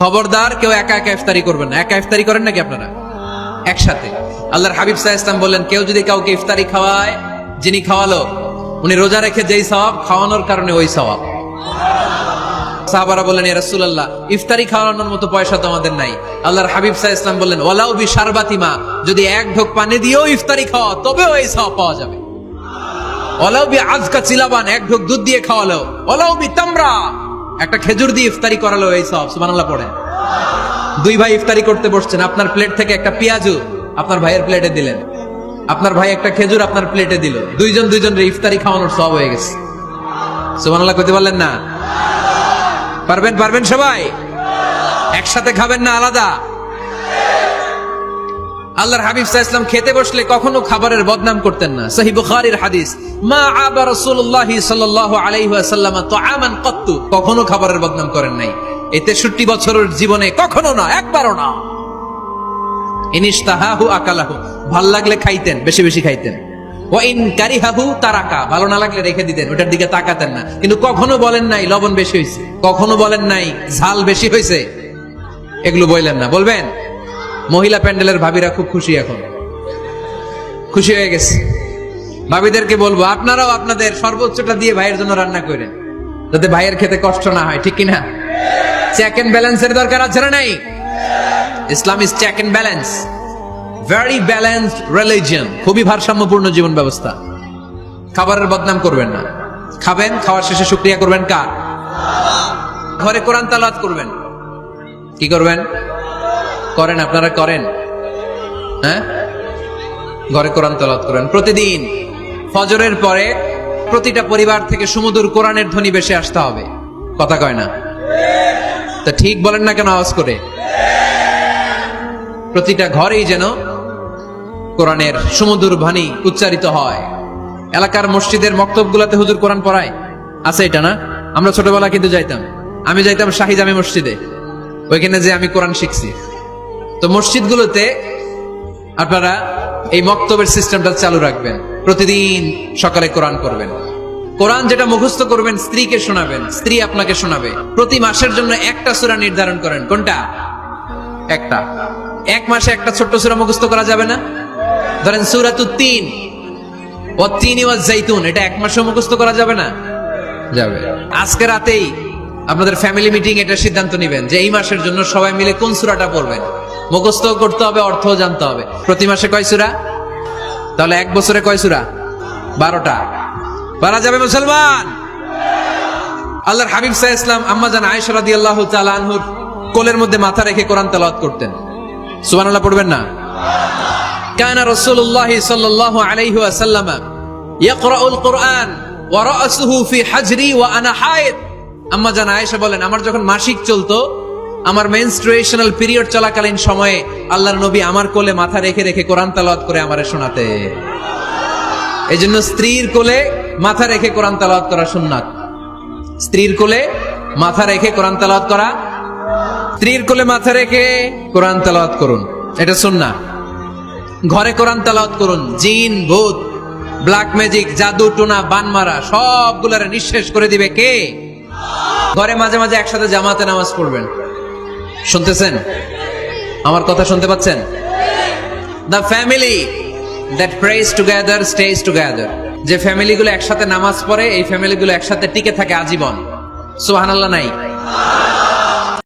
খবরদার কেউ একা একা ইফতারি করবেন না। একা ইফতারি করেন নাকি আপনারা? একসাথে। আল্লাহর হাবিব সাল্লাল্লাহু আলাইহি ওয়াসাল্লাম বললেন, কেউ যদি কাউকে ইফতারি খাওয়ায়, যিনি খাওয়ালো উনি রোজা রেখে যেই সওয়াব, খাওয়ানোর কারণে ওই সওয়াব। সাহাবারা বললেন, ইয়া রাসূলুল্লাহ, ইফতারি খাওয়ানোর মতো পয়সা তো আমাদের নাই। আল্লাহর হাবিব সাল্লাল্লাহু আলাইহি ওয়াসাল্লাম বললেন, ওয়ালাউ বি শারবাতিমা, যদি এক ঢোক পানি দিয়েও ইফতারি খাওয়া তবেও এই সওয়াব পাওয়া যাবে। ওয়ালাউ বি আযকা চিলাবান, এক ঢোক দুধ দিয়ে খাওয়ালো। ওয়ালাউ বি তামরা, একটা খেজুর দিয়ে ইফতারি করালো এই সওয়াব। সুবহানাল্লাহ পড়েন। দুই ভাই ইফতারি করতে বসছেন, আপনার প্লেট থেকে একটা পেঁয়াজু আপনার ভাইয়ের প্লেটে দিলেন, আপনার ভাই একটা খেজুর আপনার প্লেটে দিল, দুইজনের ইফতারি খাওয়ানোর সওয়াব হয়ে গেছে। সুবহানাল্লাহ কইতে পারলেন না? পারবেন সবাই? একসাথে খাবেন না আলাদা? আল্লাহর হাবিব সাল্লাল্লাহু আলাইহি ওয়াসাল্লাম খেতে বসলে কখনো খাবারের বদনাম করতেন না। সহিহ বুখারীর হাদিস, মা আবা রাসূলুল্লাহ সাল্লাল্লাহু আলাইহি ওয়াসাল্লাম তাআমান কত্তু, কখনো খাবারের বদনাম করেন নাই। এই 63 বছরের জীবনে কখনো না, একবারও না। ইনিশতাহাহু আকালাহু, ভাল লাগলে খাইতেন, বেশি বেশি খাইতেন। ওয়া ইন কারিহাহু তারাকা, ভালো না লাগলে রেখে দিতেন, ওটার দিকে তাকাতেন না। কিন্তু কখনো বলেন নাই লবণ বেশি হয়েছে, কখনো বলেন নাই ঝাল বেশি হয়েছে, এগুলো বললেন না। বলবেন? মহিলা প্যান্ডেলের ভাবিরা খুব খুশি, এখন খুশি হয়ে গেছে। ভাবিদেরকে বলবো, আপনারাও আপনাদের সর্বোচ্চটা দিয়ে ভাইয়ের জন্য রান্না করেন, যাতে ভাইয়ের খেতে কষ্ট না হয়, ঠিক কিনা? চেক এন্ড ব্যালেন্সের দরকার আছে না নাই? Islam is check and balance, very balanced religion, খুবই ভারসাম্যপূর্ণ জীবন ব্যবস্থা। খাবারের বদনাম করবেন না। খাবেন, খাওয়ার শেষে শুকরিয়া করবেন কার? ঘরে কোরআন তেলাওয়াত করবেন। কি করবেন? করেন, আপনারা করেন? হ্যাঁ, ঘরে কোরআন তেলাওয়াত করেন প্রতিদিন। ফজরের পরে প্রতিটা পরিবার থেকে সুমধুর কোরআনের ধ্বনি ভেসে আসতে হবে। কথা কয় না? তা ঠিক বলেন না কেন আওয়াজ করে? প্রতিটা ঘরেই যেন কোরআনের সুমধুর বাণী উচ্চারিত হয়। এলাকার মসজিদের মক্তবগুলোতে হুজুর কোরআন পড়ায়, আছে এটা না? আমরা ছোটবেলা কিন্তু যাইতাম, আমি যাইতাম শাহী জামি মসজিদে, ওইখানে যে আমি কোরআন শিখছি। তো মসজিদগুলোতে আপনারা এই মক্তবের সিস্টেমটা চালু রাখবেন, প্রতিদিন সকালে কোরআন করবেন। কোরআন যেটা মুখস্থ করবেন, স্ত্রীকে শোনাবেন, স্ত্রী আপনাকে শোনাবে। প্রতি মাসের জন্য একটা সূরা নির্ধারণ করেন। কোনটা? একটা। এক মাসে একটা ছোট্ট সূরা মুখস্থ করা যাবে না? ধরেন সূরাতুত তিন, ওয়াত-তিনি ওয়াজ-জাইতুন, এটা এক মাসে মুখস্থ করা যাবে না? যাবে। আজকে রাতেই আপনাদের ফ্যামিলি মিটিং এটা সিদ্ধান্ত নেবেন যে এই মাসের জন্য সবাই মিলে কোন সূরাটা পড়বেন। মুখস্থ করতে হবে, অর্থও জানতে হবে। প্রতি মাসে কয় সূরা? তাহলে এক বছরে কয় সূরা? 12টা। পারা যাবে মুসলমান? আল্লাহর হাবিব সাল্লাল্লাহু আলাইহি ওয়াসাল্লাম আম্মা জান আয়েশা রাদিয়াল্লাহু তাআলা আনহুর কোলের মধ্যে মাথা রেখে কোরআন তেলাওয়াত করতেন। সুবহানাল্লাহ পড়বেন না? কানা রাসূলুল্লাহ সাল্লাল্লাহু আলাইহি ওয়াসাল্লাম ইয়াকরাউল কুরআন ওয়া রাসুহু ফি হাজরি ওয়া আনা হায়েদ। আম্মা জান আয়েশা বলেন, আমার যখন মাসিক চলতো, আমার মেনস্ট্রুয়েশনাল পিরিয়ড চলাকালীন সময়ে আল্লাহর নবী আমার কোলে মাথা রেখে রেখে কোরআন তেলাওয়াত করে আমারে শোনাতে। এইজন্য স্ত্রীর কোলে মাথা রেখে কোরআন তেলাওয়াত করা সুন্নাত। স্ত্রীর কোলে মাথা রেখে কোরআন তেলাওয়াত করা, স্ত্রীর কোলে মাথা রেখে কোরআন তেলাওয়াত করুন, এটা সুন্নাহ। ঘরে কোরআন তেলাওয়াত করুন। জিন, ভূত, ব্ল্যাক ম্যাজিক, জাদু টোনা, বানমারা সবগুলারে নিঃশেষ করে দিবে কে? ঘরে মাঝে মাঝে একসাথে জামাতে নামাজ পড়বেন। শুনতেছেন? আমার কথা শুনতে পাচ্ছেন? The family that prays together stays together. যে ফ্যামিলিগুলো একসাথে নামাজ পড়ে, এই ফ্যামিলিগুলো একসাথে টিকে থাকে আজীবন। সুবহানাল্লাহ নাই?